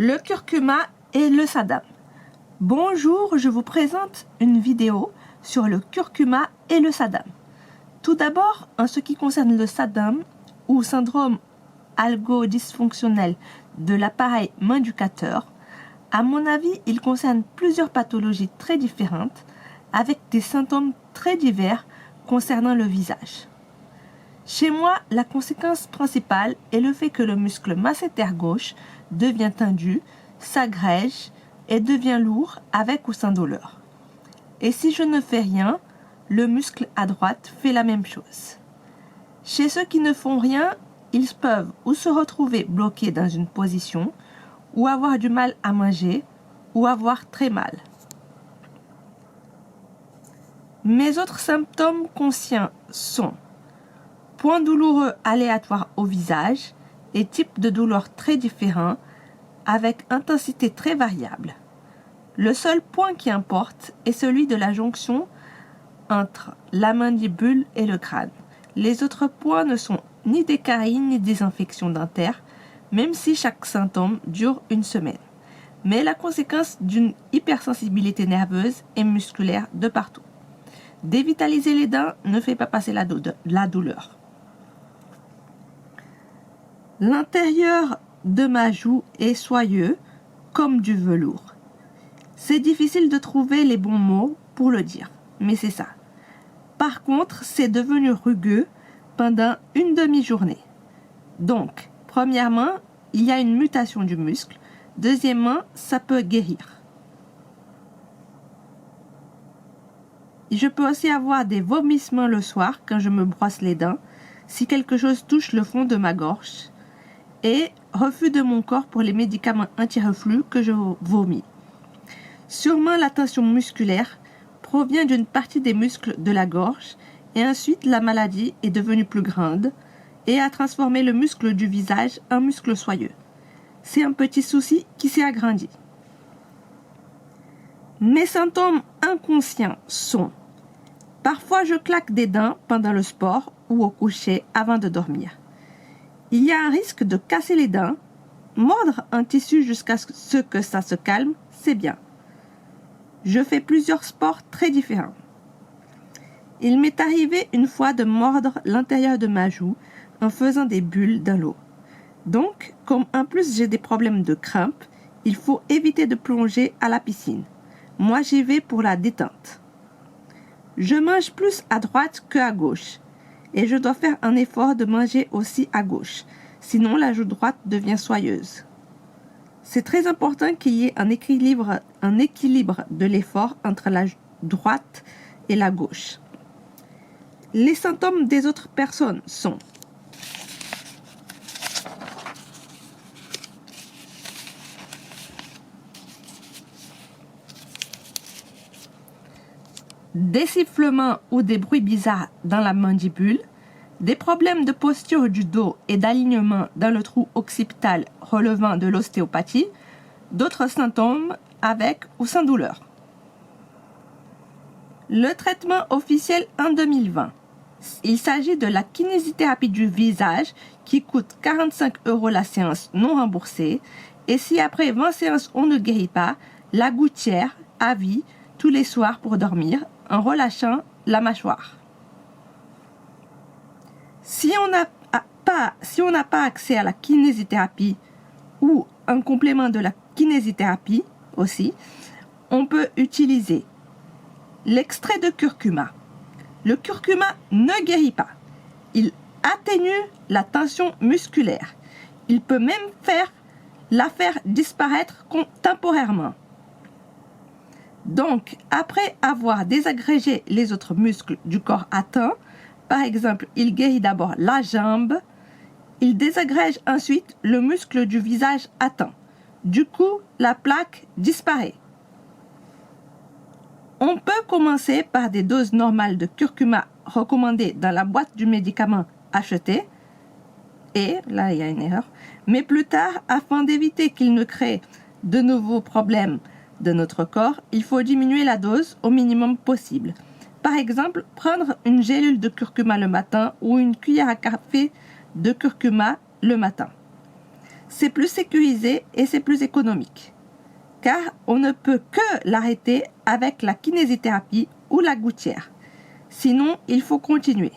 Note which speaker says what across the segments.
Speaker 1: Le curcuma et le sadam. Bonjour, je vous présente une vidéo sur le curcuma et le sadam. Tout d'abord, en ce qui concerne le sadam, ou syndrome algo-dysfonctionnel de l'appareil main-ducateur, à mon avis, il concerne plusieurs pathologies très différentes, avec des symptômes très divers concernant le visage. Chez moi, la conséquence principale est le fait que le muscle masséter gauche devient tendu, s'agrège et devient lourd avec ou sans douleur. Et si je ne fais rien, le muscle à droite fait la même chose. Chez ceux qui ne font rien, ils peuvent ou se retrouver bloqués dans une position, ou avoir du mal à manger, ou avoir très mal. Mes autres symptômes conscients sont points douloureux aléatoires au visage et types de douleurs très différents avec intensité très variable. Le seul point qui importe est celui de la jonction entre la mandibule et le crâne. Les autres points ne sont ni des caries ni des infections dentaires, même si chaque symptôme dure une semaine. Mais la conséquence d'une hypersensibilité nerveuse et musculaire de partout. Dévitaliser les dents ne fait pas passer la douleur. L'intérieur de ma joue est soyeux comme du velours. C'est difficile de trouver les bons mots pour le dire, mais c'est ça. Par contre, c'est devenu rugueux pendant une demi-journée. Donc, premièrement, il y a une mutation du muscle. Deuxièmement, ça peut guérir. Je peux aussi avoir des vomissements le soir quand je me brosse les dents, si quelque chose touche le fond de ma gorge, et refus de mon corps pour les médicaments anti-reflux que je vomis. Sûrement la tension musculaire provient d'une partie des muscles de la gorge, et ensuite la maladie est devenue plus grande et a transformé le muscle du visage en muscle soyeux. C'est un petit souci qui s'est agrandi. Mes symptômes inconscients sont: parfois je claque des dents pendant le sport ou au coucher avant de dormir. Il y a un risque de casser les dents. Mordre un tissu jusqu'à ce que ça se calme, c'est bien. Je fais plusieurs sports très différents. Il m'est arrivé une fois de mordre l'intérieur de ma joue en faisant des bulles dans l'eau. Donc, comme en plus j'ai des problèmes de crampes, il faut éviter de plonger à la piscine. Moi, j'y vais pour la détente. Je mange plus à droite que à gauche. Et je dois faire un effort de manger aussi à gauche. Sinon, la joue droite devient soyeuse. C'est très important qu'il y ait un équilibre de l'effort entre la droite et la gauche. Les symptômes des autres personnes sont: des sifflements ou des bruits bizarres dans la mandibule, des problèmes de posture du dos et d'alignement dans le trou occipital relevant de l'ostéopathie, d'autres symptômes avec ou sans douleur. Le traitement officiel en 2020. Il s'agit de la kinésithérapie du visage qui coûte 45 € la séance non remboursée, et si après 20 séances on ne guérit pas, la gouttière à vie tous les soirs pour dormir en relâchant la mâchoire. Si on n'a pas accès à la kinésithérapie ou un complément de la kinésithérapie aussi, on peut utiliser l'extrait de curcuma. Le curcuma ne guérit pas. Il atténue la tension musculaire. Il peut même la faire disparaître temporairement. Donc, après avoir désagrégé les autres muscles du corps atteints, par exemple, il guérit d'abord la jambe, il désagrège ensuite le muscle du visage atteint. Du coup, la plaque disparaît. On peut commencer par des doses normales de curcuma recommandées dans la boîte du médicament acheté, et là il y a une erreur, mais plus tard, afin d'éviter qu'il ne crée de nouveaux problèmes de notre corps, il faut diminuer la dose au minimum possible. Par exemple, prendre une gélule de curcuma le matin ou une cuillère à café de curcuma le matin. c'est plus sécurisé et c'est plus économique. Car on ne peut que l'arrêter avec la kinésithérapie ou la gouttière. Sinon, il faut continuer.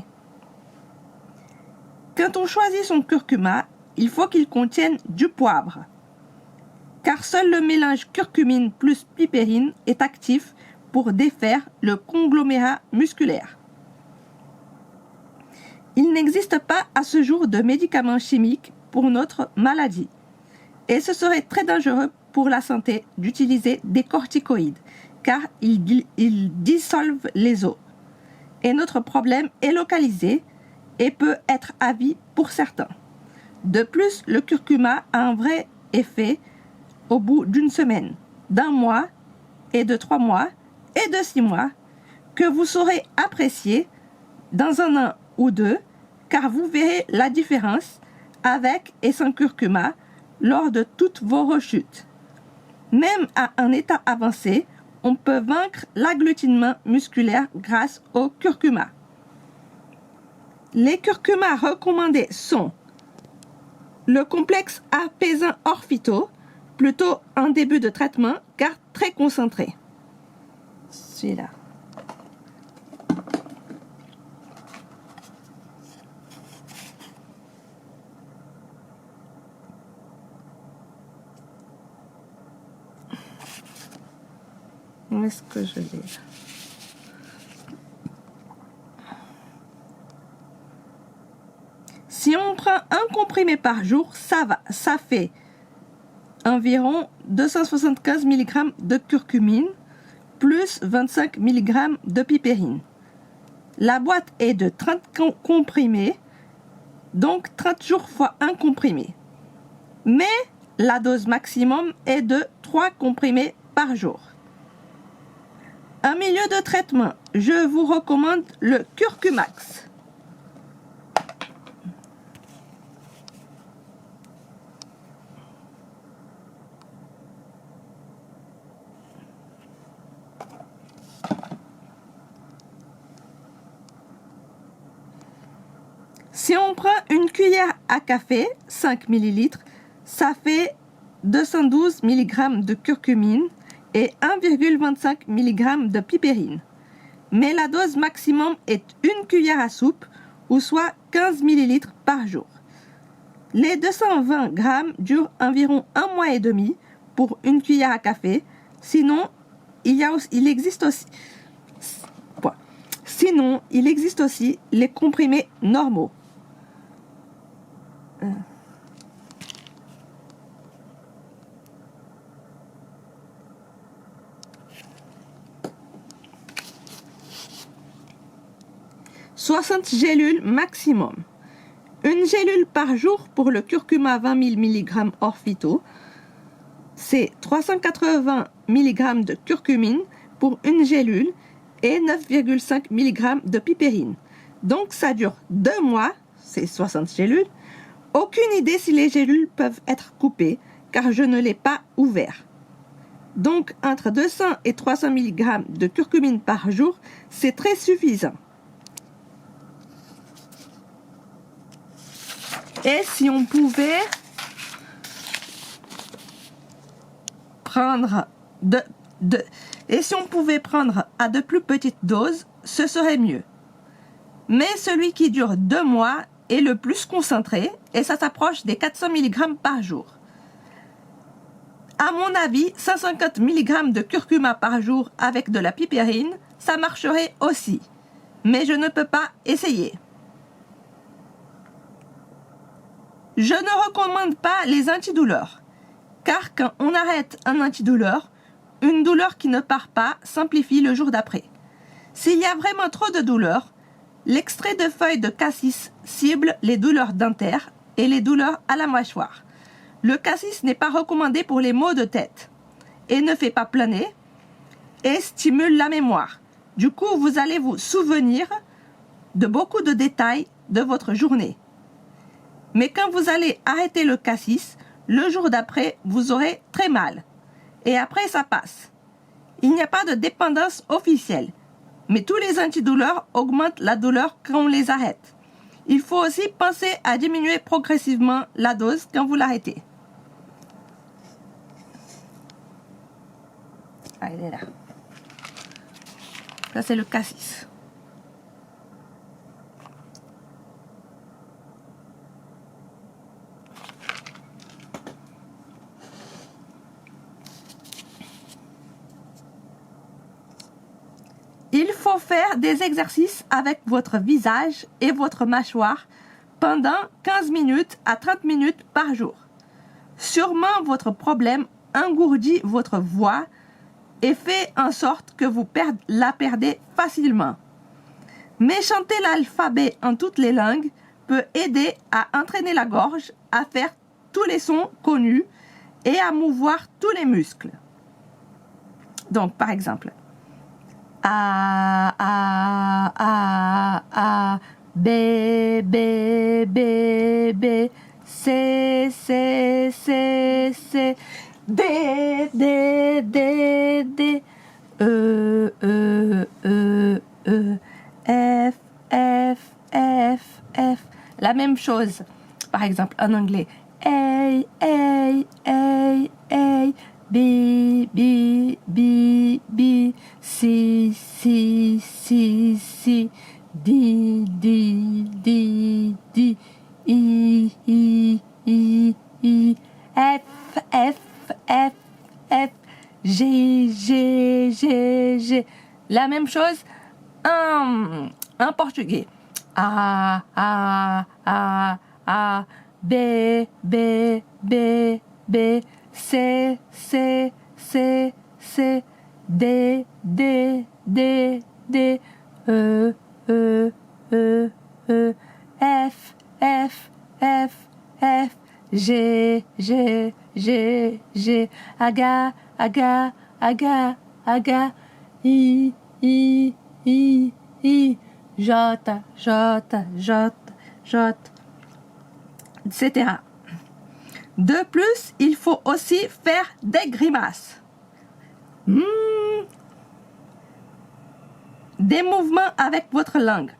Speaker 1: Quand on choisit son curcuma, il faut qu'il contienne du poivre. Car seul le mélange curcumine plus pipérine est actif pour défaire le conglomérat musculaire. Il n'existe pas à ce jour de médicaments chimiques pour notre maladie. Et ce serait très dangereux pour la santé d'utiliser des corticoïdes, car ils dissolvent les os. Et notre problème est localisé et peut être à vie pour certains. De plus, le curcuma a un vrai effet au bout d'une semaine, d'un mois et de 3 mois et de 6 mois, que vous saurez apprécier dans un an ou deux, car vous verrez la différence avec et sans curcuma lors de toutes vos rechutes. Même à un état avancé, on peut vaincre l'agglutinement musculaire grâce au curcuma. Les curcumas recommandés sont le complexe apaisant orphyto, plutôt en début de traitement car très concentré. Celui-là. Où est-ce que je l'ai? Si on prend un comprimé par jour, ça fait environ 275 mg de curcumine plus 25 mg de pipérine. La boîte est de 30 comprimés, donc 30 jours fois un comprimé. Mais la dose maximum est de 3 comprimés par jour. En milieu de traitement, je vous recommande le Curcumax. Si on prend une cuillère à café, 5 ml, ça fait 212 mg de curcumine et 1,25 mg de pipérine. Mais la dose maximum est une cuillère à soupe, ou soit 15 ml par jour. Les 220 g durent environ 1 mois et demi pour une cuillère à café. Sinon, il existe aussi les comprimés normaux. « 60 gélules maximum. Une gélule par jour pour le curcuma 20 000 mg orphyto. C'est 380 mg de curcumine pour une gélule et 9,5 mg de pipérine. Donc ça dure 2 mois, c'est 60 gélules. Aucune idée si les gélules peuvent être coupées, car je ne l'ai pas ouvert. Donc entre 200 et 300 mg de curcumine par jour, c'est très suffisant. Et si on pouvait prendre à de plus petites doses, ce serait mieux. Mais celui qui dure 2 mois est le plus concentré et ça s'approche des 400 mg par jour. À mon avis, 150 mg de curcuma par jour avec de la pipérine, ça marcherait aussi. Mais je ne peux pas essayer. Je ne recommande pas les antidouleurs, car quand on arrête un antidouleur, une douleur qui ne part pas s'amplifie le jour d'après. S'il y a vraiment trop de douleurs, l'extrait de feuilles de cassis cible les douleurs dentaires et les douleurs à la mâchoire. Le cassis n'est pas recommandé pour les maux de tête et ne fait pas planer et stimule la mémoire. Du coup, vous allez vous souvenir de beaucoup de détails de votre journée. Mais quand vous allez arrêter le cassis, le jour d'après, vous aurez très mal. Et après, ça passe. Il n'y a pas de dépendance officielle. Mais tous les antidouleurs augmentent la douleur quand on les arrête. Il faut aussi penser à diminuer progressivement la dose quand vous l'arrêtez. Ah, il est là. Ça, c'est le cassis. Il faut faire des exercices avec votre visage et votre mâchoire pendant 15 minutes à 30 minutes par jour. Sûrement votre problème engourdit votre voix et fait en sorte que vous la perdez facilement. Mais chanter l'alphabet en toutes les langues peut aider à entraîner la gorge, à faire tous les sons connus et à mouvoir tous les muscles. Donc, par exemple, A, A, A, A, B, B, B, B, C, C, C, C, D, D, D, D, E, E, E, E, F, F, F, F. La même chose, par exemple, en anglais. A, A, A, A, B, B, B, B, C, C, C, C, D, D, D, D, E, E, E, E, F, F, F, F, G, G, G, G. La même chose en portugais. A, A, A, A, B, B, B, B, C, C, C, C, D, D, D, D, E, E, E, E, F, F, F, F, G, G, G, G, Aga, Aga, Aga, Aga, I, I, I, I, J, J, J, J, etc. De plus, il faut aussi faire des grimaces. Des mouvements avec votre langue.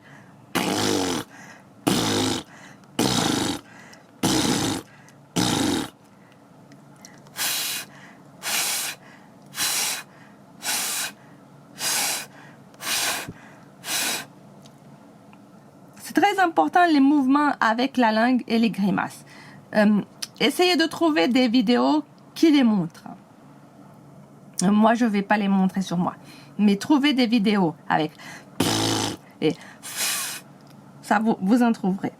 Speaker 1: C'est très important les mouvements avec la langue et les grimaces. Essayez de trouver des vidéos qui les montrent. Moi, je ne vais pas les montrer sur moi. Mais trouvez des vidéos avec et ça, vous en trouverez.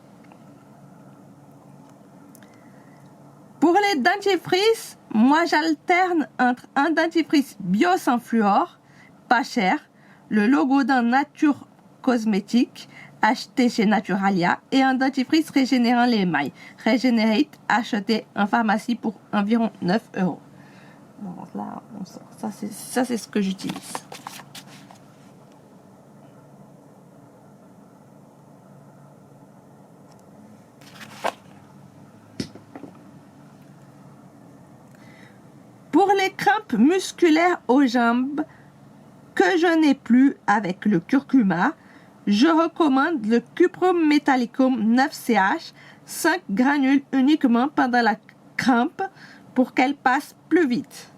Speaker 1: Pour les dentifrices, moi, j'alterne entre un dentifrice bio sans fluor, pas cher, le logo d'un Nature Cosmétique, acheté chez Naturalia, et un dentifrice régénérant les émails, Regenerate, acheté en pharmacie pour environ 9 €. Donc là, on sort. Ça, c'est ce que j'utilise. Pour les crampes musculaires aux jambes que je n'ai plus avec le curcuma, je recommande le Cuprum Metallicum 9CH, 5 granules uniquement pendant la crampe pour qu'elle passe plus vite.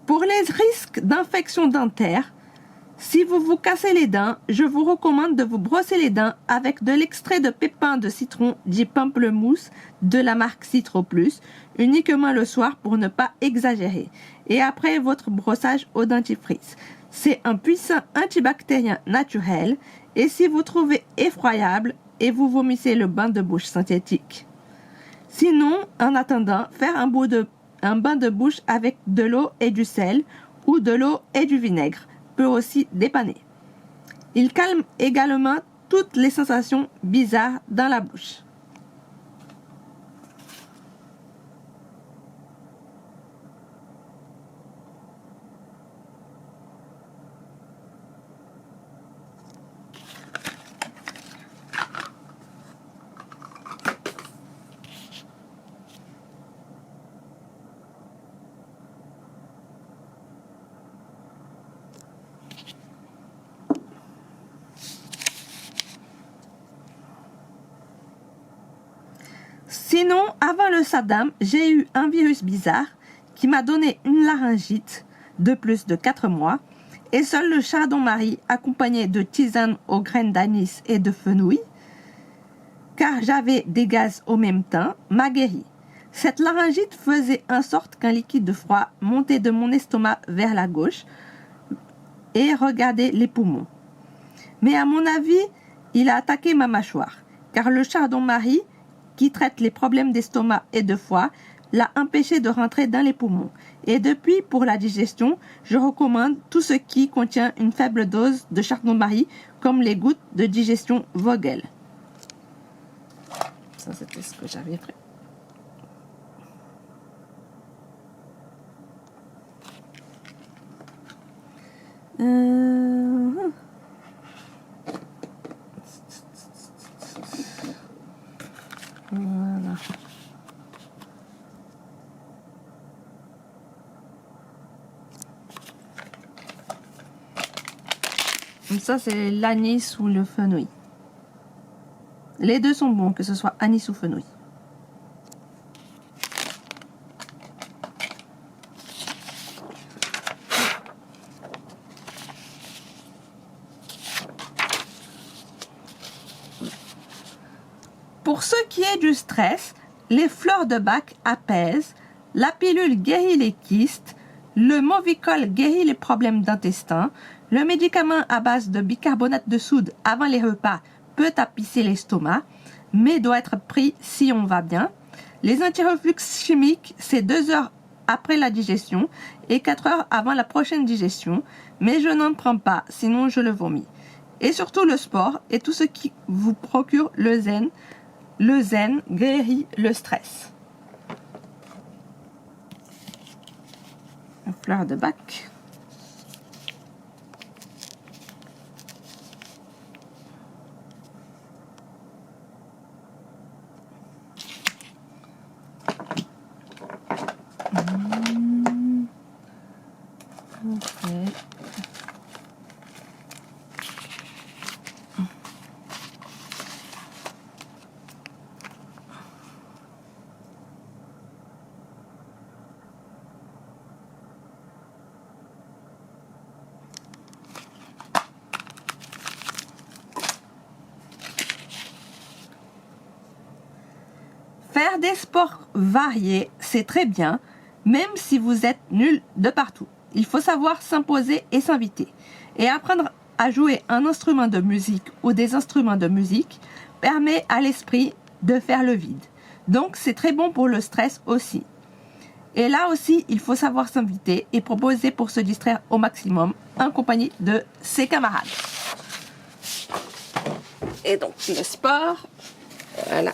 Speaker 1: Pour les risques d'infection dentaire, si vous vous cassez les dents, je vous recommande de vous brosser les dents avec de l'extrait de pépins de citron dit pamplemousse de la marque Citro Plus, uniquement le soir pour ne pas exagérer, et après votre brossage au dentifrice. C'est un puissant antibactérien naturel, et si vous trouvez effroyable, et vous vomissez le bain de bouche synthétique. Sinon, en attendant, faire un bain de bouche avec de l'eau et du sel ou de l'eau et du vinaigre peut aussi dépanner. Il calme également toutes les sensations bizarres dans la bouche. Sinon, avant le SADAM, j'ai eu un virus bizarre qui m'a donné une laryngite de plus de 4 mois et seul le chardon-marie accompagné de tisane aux graines d'anis et de fenouil, car j'avais des gaz au même temps, m'a guéri. Cette laryngite faisait en sorte qu'un liquide froid montait de mon estomac vers la gauche et regardait les poumons. Mais à mon avis, il a attaqué ma mâchoire, car le chardon-marie, qui traite les problèmes d'estomac et de foie, l'a empêché de rentrer dans les poumons. Et depuis, pour la digestion, je recommande tout ce qui contient une faible dose de chardon-marie, comme les gouttes de digestion Vogel. Ça, c'était ce que j'avais pris. Voilà. Ça, c'est l'anis ou le fenouil. Les deux sont bons, que ce soit anis ou fenouil. Pour ce qui est du stress, les fleurs de bac apaisent, la pilule guérit les kystes, le Movicol guérit les problèmes d'intestin, le médicament à base de bicarbonate de soude avant les repas peut tapisser l'estomac, mais doit être pris si on va bien. Les antireflux chimiques, c'est 2 heures après la digestion et 4 heures avant la prochaine digestion, mais je n'en prends pas, sinon je le vomis. Et surtout le sport et tout ce qui vous procure le zen. Le zen guérit le stress. Une fleur de bac. Okay. Faire des sports variés, c'est très bien, même si vous êtes nul de partout. Il faut savoir s'imposer et s'inviter. Et apprendre à jouer un instrument de musique ou des instruments de musique permet à l'esprit de faire le vide. Donc c'est très bon pour le stress aussi. Et là aussi, il faut savoir s'inviter et proposer pour se distraire au maximum en compagnie de ses camarades. Et donc le sport, voilà.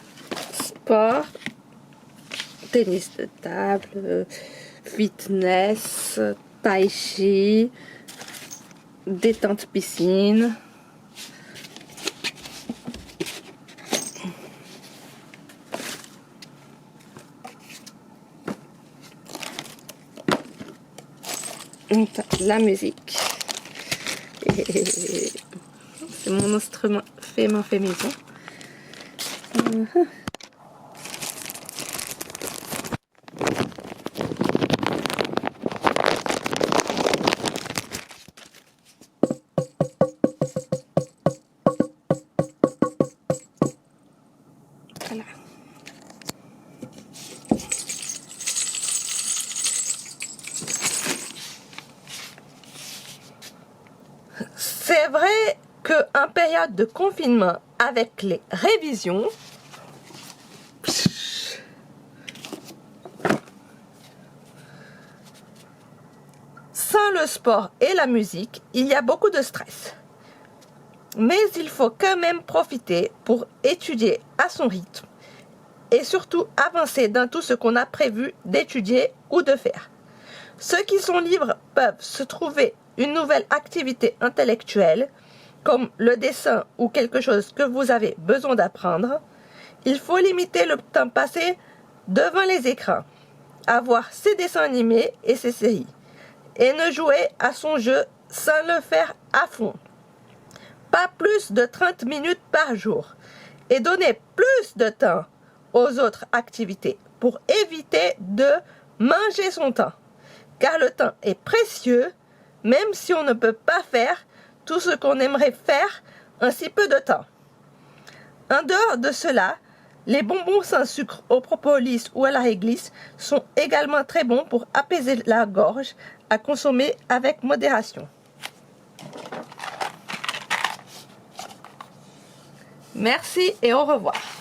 Speaker 1: Sport, tennis de table, fitness, tai chi, détente piscine. La musique. C'est mon instrument fait maison. Voilà. C'est vrai qu'en période de confinement, avec les révisions, sans le sport et la musique, il y a beaucoup de stress. Mais il faut quand même profiter pour étudier à son rythme et surtout avancer dans tout ce qu'on a prévu d'étudier ou de faire. Ceux qui sont libres peuvent se trouver une nouvelle activité intellectuelle, comme le dessin ou quelque chose que vous avez besoin d'apprendre. Il faut limiter le temps passé devant les écrans, avoir ses dessins animés et ses séries, et ne jouer à son jeu sans le faire à fond. Pas plus de 30 minutes par jour, et donner plus de temps aux autres activités pour éviter de manger son temps. Car le temps est précieux, même si on ne peut pas faire tout ce qu'on aimerait faire en si peu de temps. En dehors de cela, les bonbons sans sucre au propolis ou à la réglisse sont également très bons pour apaiser la gorge, à consommer avec modération. Merci et au revoir.